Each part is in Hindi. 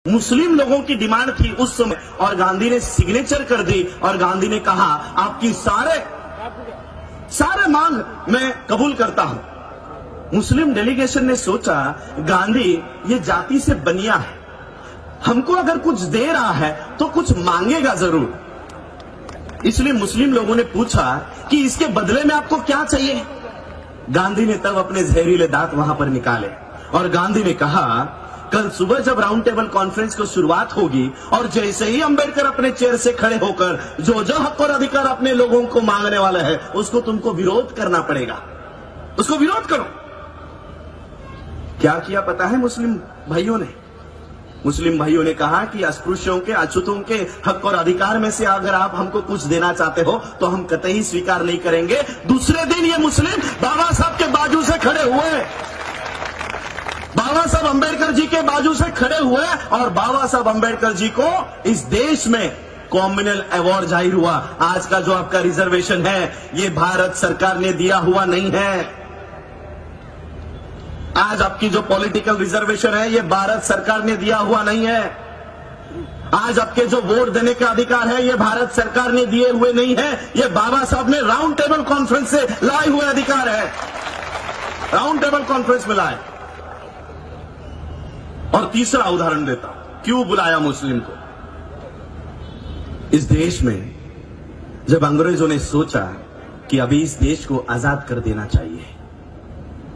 मुस्लिम लोगों की डिमांड थी उस समय, और गांधी ने सिग्नेचर कर दी और गांधी ने कहा आपकी सारे मांग मैं कबूल करता हूं। मुस्लिम डेलीगेशन ने सोचा गांधी ये जाति से बनिया है, हमको अगर कुछ दे रहा है तो कुछ मांगेगा जरूर। इसलिए मुस्लिम लोगों ने पूछा कि इसके बदले में आपको क्या चाहिए। गांधी ने तब अपने जहरीले दांत वहां पर निकाले और गांधी ने कहा कल सुबह जब राउंड टेबल कॉन्फ्रेंस को शुरुआत होगी और जैसे ही अंबेडकर अपने चेयर से खड़े होकर जो जो हक और अधिकार अपने लोगों को मांगने वाला है उसको तुमको विरोध करना पड़ेगा, उसको विरोध करो। क्या किया पता है मुस्लिम भाइयों ने? मुस्लिम भाइयों ने कहा कि अस्पृश्यों के, अछूतों के हक और अधिकार में से अगर आप हमको कुछ देना चाहते हो तो हम कतई स्वीकार नहीं करेंगे। दूसरे दिन ये मुस्लिम बाबा साहब के बाजू से खड़े हुए, बाबा साहब अंबेडकर जी के बाजू से खड़े हुए और बाबा साहब अंबेडकर जी को इस देश में कॉम्युनल अवार्ड जाहिर हुआ। आज का जो आपका रिजर्वेशन है ये भारत सरकार ने दिया हुआ नहीं है। आज आपकी जो पॉलिटिकल रिजर्वेशन है ये भारत सरकार ने दिया हुआ नहीं है। आज आपके जो वोट देने का अधिकार है ये भारत सरकार ने दिए हुए नहीं है, ये बाबा साहब ने राउंड टेबल कॉन्फ्रेंस से लाए हुए अधिकार है, राउंड टेबल कॉन्फ्रेंस में लाए। और तीसरा उदाहरण देता हूं, क्यों बुलाया मुस्लिम को। इस देश में जब अंग्रेजों ने सोचा कि अभी इस देश को आजाद कर देना चाहिए,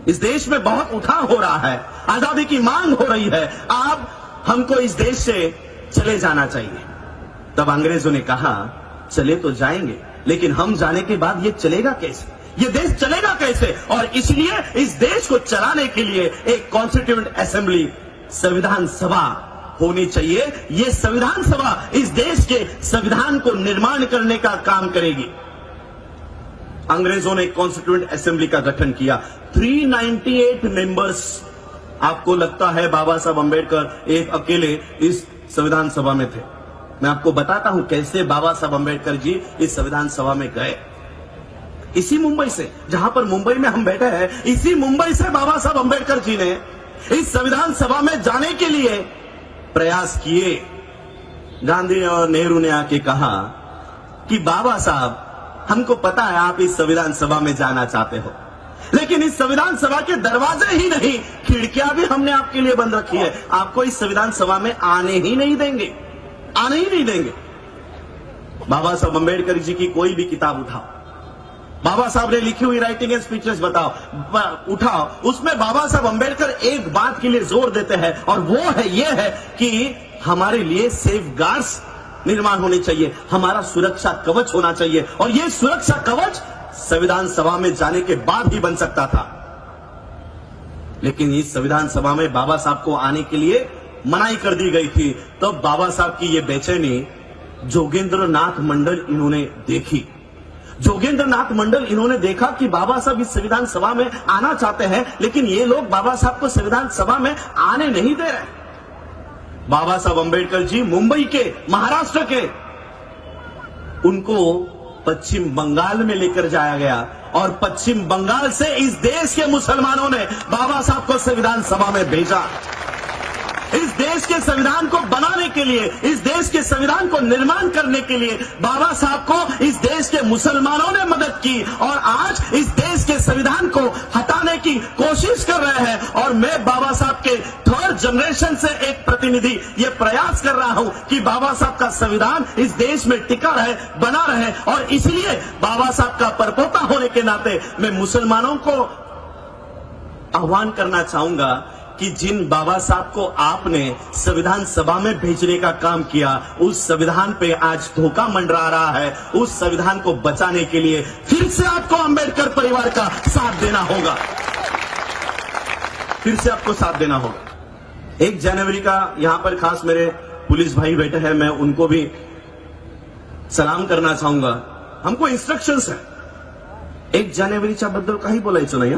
इस देश में बहुत उठाव हो रहा है, आजादी की मांग हो रही है, आप हमको इस देश से चले जाना चाहिए, तब अंग्रेजों ने कहा चले तो जाएंगे लेकिन हम जाने के बाद ये चलेगा कैसे, ये देश चलेगा कैसे। और इसलिए इस देश को चलाने के लिए एक कॉन्स्टिट्यूएंट असेंबली, संविधान सभा होनी चाहिए। ये संविधान सभा इस देश के संविधान को निर्माण करने का काम करेगी। अंग्रेजों ने कॉन्स्टिट्यूएंट असेंबली का गठन किया, 398 मेंबर्स। आपको लगता है बाबा साहब अंबेडकर एक अकेले इस संविधान सभा में थे? मैं आपको बताता हूं कैसे बाबा साहब अंबेडकर जी इस संविधान सभा में गए। इसी मुंबई से, जहां पर मुंबई में हम बैठे हैं, इसी मुंबई से बाबा साहब अंबेडकर जी ने इस संविधान सभा में जाने के लिए प्रयास किए। गांधी और नेहरू ने आके कहा कि बाबा साहब हमको पता है आप इस संविधान सभा में जाना चाहते हो, लेकिन इस संविधान सभा के दरवाजे ही नहीं खिड़कियां भी हमने आपके लिए बंद रखी है, आपको इस संविधान सभा में आने ही नहीं देंगे, आने ही नहीं देंगे। बाबा साहब अंबेडकर जी की कोई भी किताब उठाओ, बाबा साहब ने लिखी हुई राइटिंग एंड स्पीचेस उठाओ, उसमें बाबा साहब अंबेडकर एक बात के लिए जोर देते हैं और वो है ये है कि हमारे लिए सेफ गार्ड्स निर्माण होने चाहिए, हमारा सुरक्षा कवच होना चाहिए। और ये सुरक्षा कवच संविधान सभा में जाने के बाद ही बन सकता था, लेकिन इस संविधान सभा में बाबा साहब को आने के लिए मनाही कर दी गई थी। तो बाबा साहब की ये बेचैनी जोगेंद्र नाथ मंडल इन्होंने देखी। जोगेंद्र नाथ मंडल इन्होंने देखा कि बाबा साहब इस संविधान सभा में आना चाहते हैं, लेकिन ये लोग बाबा साहब को संविधान सभा में आने नहीं दे रहे। बाबा साहब अंबेडकर जी मुंबई के, महाराष्ट्र के, उनको पश्चिम बंगाल में लेकर जाया गया और पश्चिम बंगाल से इस देश के मुसलमानों ने बाबा साहब को संविधान सभा में भेजा। इस देश के संविधान को बनाने के लिए, इस देश के संविधान को निर्माण करने के लिए बाबा साहब को इस देश के मुसलमानों ने मदद की और आज इस देश के संविधान को हटाने की कोशिश कर रहे हैं। और मैं बाबा साहब के थर्ड जनरेशन से एक प्रतिनिधि ये प्रयास कर रहा हूं कि बाबा साहब का संविधान इस देश में टिका रहे, बना रहे। और इसलिए बाबा साहब का परपोता होने के नाते मैं मुसलमानों को आह्वान करना चाहूंगा कि जिन बाबा साहब को आपने संविधान सभा में भेजने का काम किया, उस संविधान पे आज धोखा मंडरा रहा है, उस संविधान को बचाने के लिए फिर से आपको अंबेडकर परिवार का साथ देना होगा, फिर से आपको साथ देना होगा। 1 जनवरी का यहां पर खास मेरे पुलिस भाई बैठे हैं, मैं उनको भी सलाम करना चाहूंगा। हमको इंस्ट्रक्शंस है, 1 जानेवारीच्या बद्दल काही बोलायचं नाही।